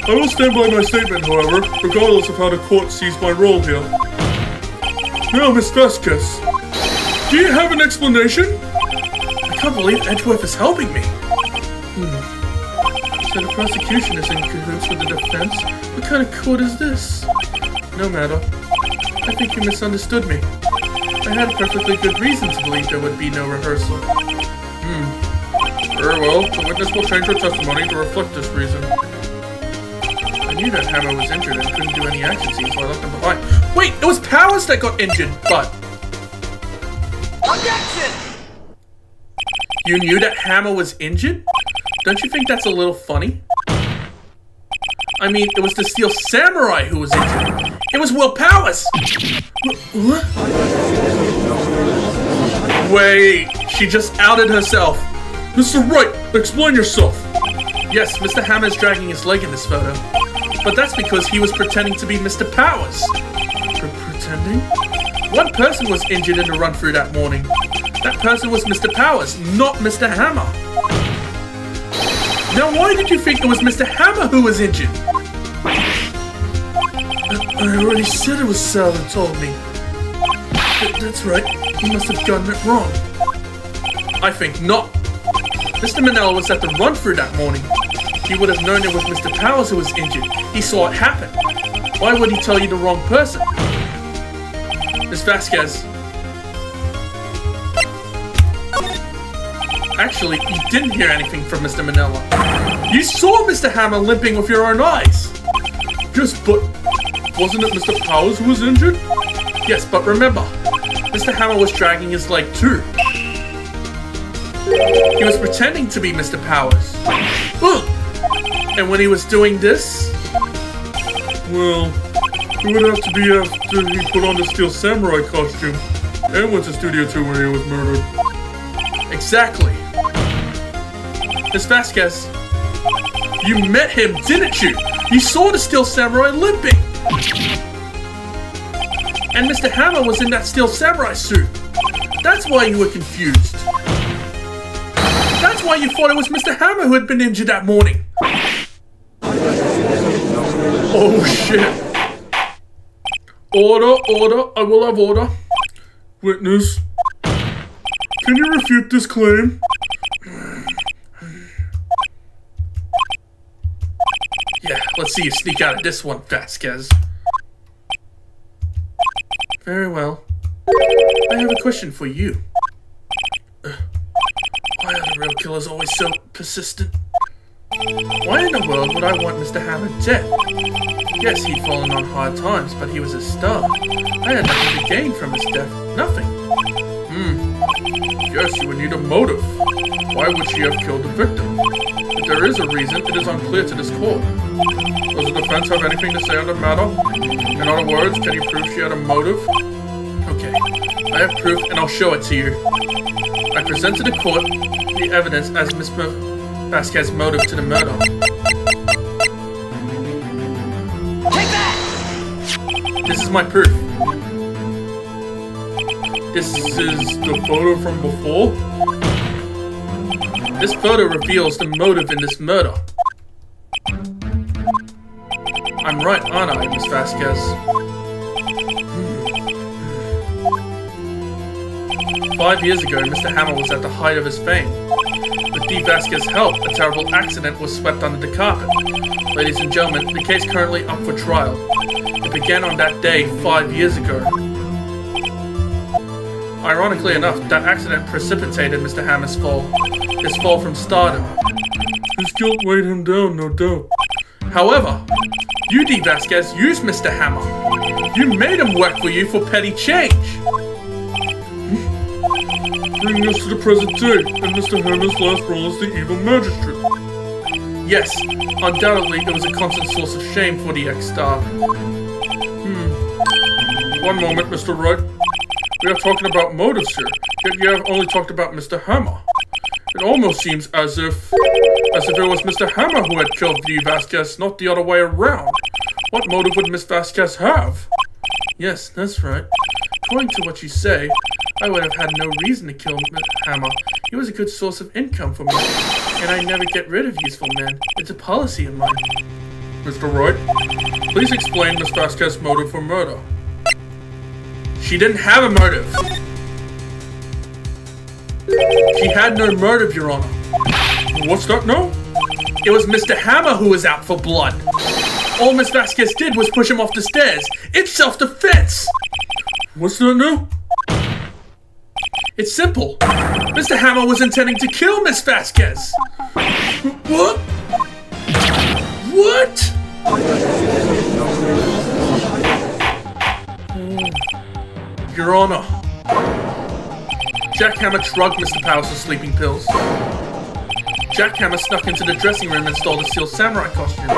I will stand by my statement, however, regardless of how the court sees my role here. Now, Miss Vasquez, do you have an explanation? I can't believe Edgeworth is helping me. So the prosecution is in cahoots with the defense? What kind of court is this? No matter. I think you misunderstood me. I had a perfectly good reason to believe there would be no rehearsal. Very well. The witness will change her testimony to reflect this reason. I knew that Hammer was injured and couldn't do any action scenes, so I left him behind. Wait, it was Powers that got injured, but...
Objection!
You knew that Hammer was injured? Don't you think that's a little funny? I mean, it was the Steel Samurai who was injured. It was Will Powers! What? Wait, she just outed herself. Mr. Wright, explain yourself. Yes, Mr. Hammer is dragging his leg in this photo. But that's because he was pretending to be Mr. Powers. Pretending? One person was injured in the run-through that morning. That person was Mr. Powers, not Mr. Hammer. Now why did you think it was Mr. Hammer who was injured? I already said it was Sal who told me. That's right. He must have gotten it wrong. I think not. Mr. Manella was at the run-through that morning. He would have known it was Mr. Powers who was injured. He saw it happen. Why would he tell you the wrong person? Miss Vasquez. Actually, you didn't hear anything from Mr. Manella. You saw Mr. Hammer limping with your own eyes. Yes, but wasn't it Mr. Powers who was injured? Yes, but remember, Mr. Hammer was dragging his leg too. He was pretending to be Mr. Powers. Ugh. And when he was doing this, well, it would have to be after he put on the Steel Samurai costume and went to Studio 2 when he was murdered. Exactly. Miss Vasquez, you met him, didn't you? You saw the Steel Samurai limping. And Mr. Hammer was in that Steel Samurai suit. That's why you were confused. That's why you thought it was Mr. Hammer who had been injured that morning. Oh shit. Order, order, I will have order. Witness. Can you refute this claim? Yeah, let's see you sneak out of this one, Vasquez. Very well. I have a question for you. Why are the real killers always so persistent? Why in the world would I want Mr. Hammer dead? Yes, he'd fallen on hard times, but he was a star. I had nothing to gain from his death. Nothing. Yes, you would need a motive. Why would she have killed the victim? If there is a reason, it is unclear to this court. Does the defense have anything to say on the matter? In other words, can you prove she had a motive? Okay, I have proof and I'll show it to you. I present to the court the evidence as Miss Vasquez's motive to the murder.
Take that!
This is my proof. This is the photo from before? This photo reveals the motive in this murder. I'm right, aren't I, Miss Vasquez? 5 years ago, Mr. Hammer was at the height of his fame. With D. Vasquez's help, a terrible accident was swept under the carpet. Ladies and gentlemen, the case currently up for trial. It began on that day 5 years ago. Ironically enough, that accident precipitated Mr. Hammer's fall. His fall from stardom. His guilt weighed him down, no doubt. However, you, D. Vasquez, used Mr. Hammer. You made him work for you for petty change. Bringing us to the present day, and Mr. Hammer's last role as the evil magistrate. Yes, undoubtedly it was a constant source of shame for the ex-star. One moment, Mr. Wright. We are talking about motives here, yet you have only talked about Mr. Hammer. It almost seems as if it was Mr. Hammer who had killed D. Vasquez, not the other way around. What motive would Miss Vasquez have? Yes, that's right. According to what you say, I would have had no reason to kill Hammer. He was a good source of income for me, and I never get rid of useful men. It's a policy of mine. Mr. Wright, please explain Miss Vasquez's motive for murder. She didn't have a motive. She had no motive, Your Honor. What's that now? It was Mr. Hammer who was out for blood. All Miss Vasquez did was push him off the stairs. It's self-defense. What's that now? It's simple. Mr. Hammer was intending to kill Miss Vasquez. What? What? Your Honor. Jack Hammer drugged Mr. Powers with sleeping pills. Jack Hammer snuck into the dressing room and stole the Steel Samurai costume.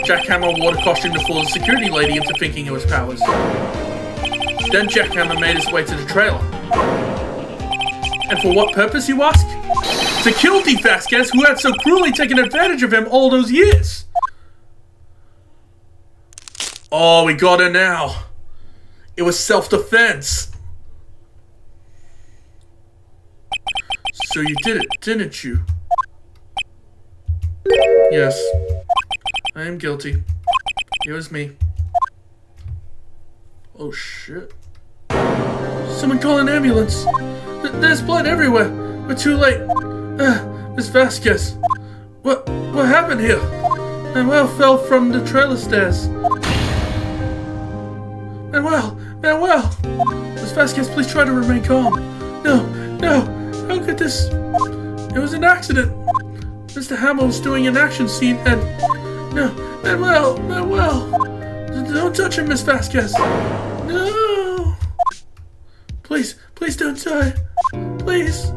Jack Hammer wore the costume to fool the security lady into thinking it was Powers. Then Jack Hammer made his way to the trailer. And for what purpose, you ask? To kill D. Vasquez, who had so cruelly taken advantage of him all those years. Oh, we got her now. It was self-defense. So you did it, didn't you? Yes. I am guilty. It was me. Oh shit. Someone call an ambulance. There's blood everywhere. We're too late. Miss Vasquez. What happened here? Manuel fell from the trailer stairs. Manuel! Miss Vasquez, please try to remain calm. No, how could this... It was an accident. Mr. Hammer was doing an action scene and... No, Manuel! Don't touch him, Miss Vasquez. No! Please don't die. Please.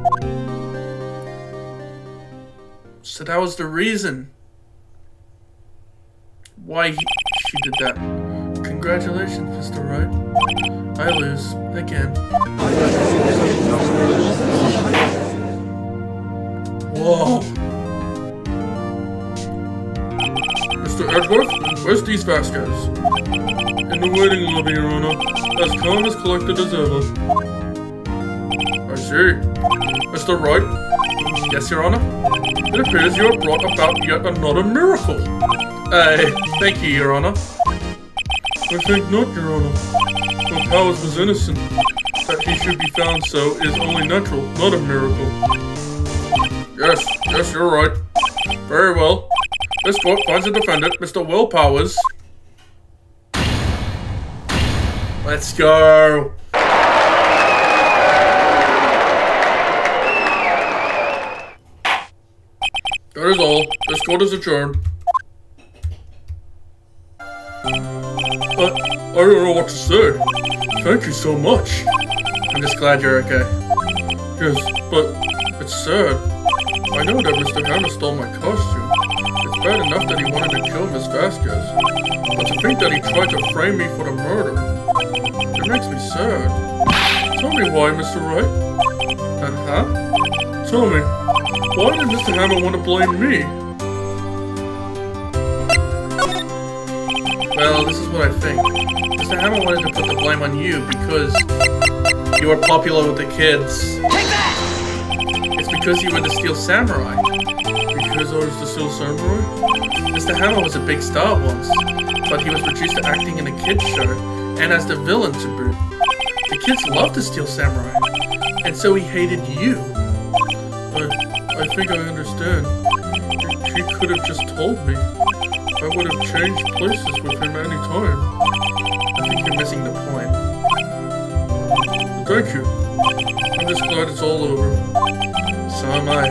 So that was the reason why she did that. Congratulations, Mr. Wright. I lose again. Whoa. Mr. Edgeworth, where's these Vasquez? In the waiting lobby, Your Honor. As calm as collected as ever. I see. Mr. Wright? Yes, Your Honor? It appears you have brought about yet another miracle. Thank you, Your Honor. I think not, Your Honor. When Powers was innocent, that he should be found so is only natural, not a miracle. Yes, you're right. Very well. This court finds the defendant, Mr. Will Powers. Let's go. That is all. This court is adjourned. I don't know what to say. Thank you so much. I'm just glad you're okay. Yes, but it's sad. I know that Mr. Hammer stole my costume. It's bad enough that he wanted to kill Miss Vasquez. But to think that he tried to frame me for the murder, it makes me sad. Tell me why, Mr. Wright. Huh? Tell me, why did Mr. Hammer want to blame me? Well, this is what I think. Mr. Hammer wanted to put the blame on you because you were popular with the kids.
Take that!
It's because you were the Steel Samurai. Because I was the Steel Samurai? Mr. Hammer was a big star once, but he was reduced to acting in a kids show, and as the villain to boot. The kids loved the Steel Samurai, and so he hated you. I think I understand. He could have just told me. I would have changed places with him any time. I think you're missing the point. Thank you. I'm just glad it's all over. So am I.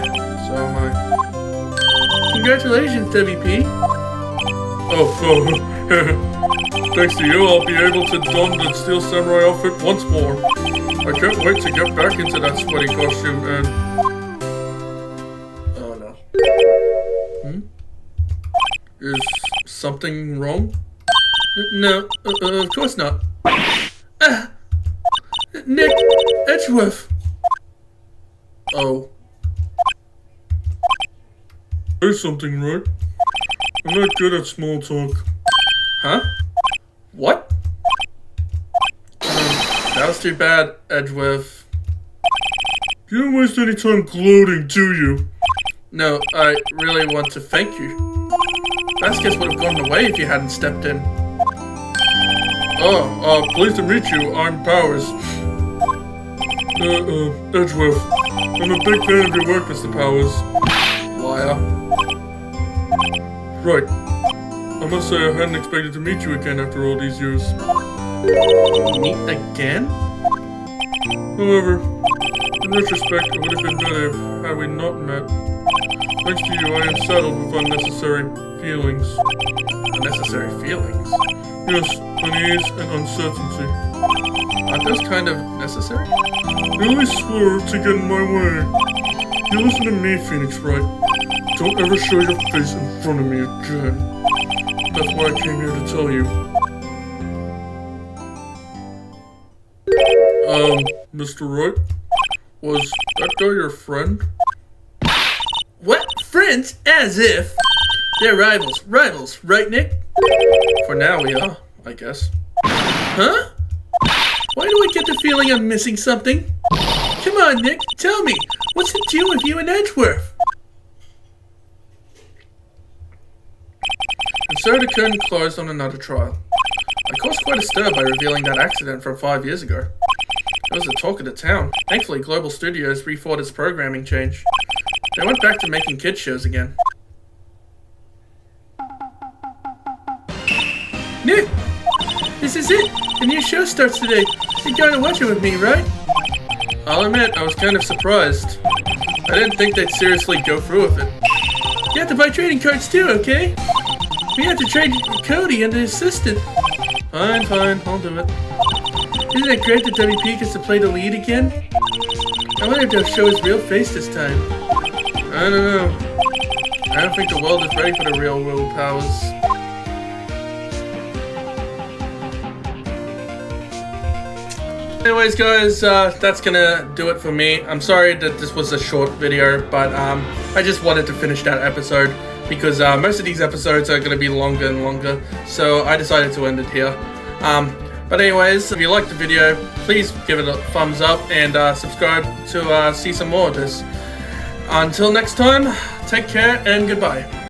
Congratulations, WP. Oh. Thanks to you, I'll be able to don the Steel Samurai outfit once more. I can't wait to get back into that sweaty costume and... Oh no. Is something wrong? No, of course not. Nick Edgeworth. Oh. Say something, right? I'm not good at small talk. Huh? What? That was too bad, Edgeworth. You don't waste any time gloating, do you? No, I really want to thank you. Vasquez would have gone away if you hadn't stepped in. Oh, pleased to meet you. I'm Powers. Edgeworth. I'm a big fan of your work, Mr. Powers. Liar. Right. I must say I hadn't expected to meet you again after all these years. Meet again? However, in retrospect, it would have been better had we not met. Thanks to you, I am saddled with unnecessary feelings. Unnecessary feelings? Yes, unease and uncertainty. Aren't those kind of necessary? You always swerve to get in my way. You listen to me, Phoenix Wright. Don't ever show your face in front of me again. That's why I came here to tell you. Mr. Wright? Was that guy your friend? What? Friends? As if! They're rivals. Rivals, right, Nick? For now we are, I guess. Huh? Why do I get the feeling I'm missing something? Come on, Nick, tell me. What's the deal with you and Edgeworth? And so the curtain closed on another trial. I caused quite a stir by revealing that accident from 5 years ago. It was the talk of the town. Thankfully, Global Studios rethought its programming change. They went back to making kids shows again. Nick! This is it! The new show starts today. You're going to watch it with me, right? I'll admit, I was kind of surprised. I didn't think they'd seriously go through with it. You have to buy trading cards too, okay? We have to trade Cody and the assistant. Fine, I'll do it. Isn't it great that WP gets to play the lead again? I wonder if they'll show his real face this time. I don't know. I don't think the world is ready for the real world powers. Anyways, guys, that's gonna do it for me. I'm sorry that this was a short video, but I just wanted to finish that episode because most of these episodes are gonna be longer and longer, so I decided to end it here. But anyways, if you liked the video, please give it a thumbs up and subscribe to see some more of this. Until next time, take care and goodbye.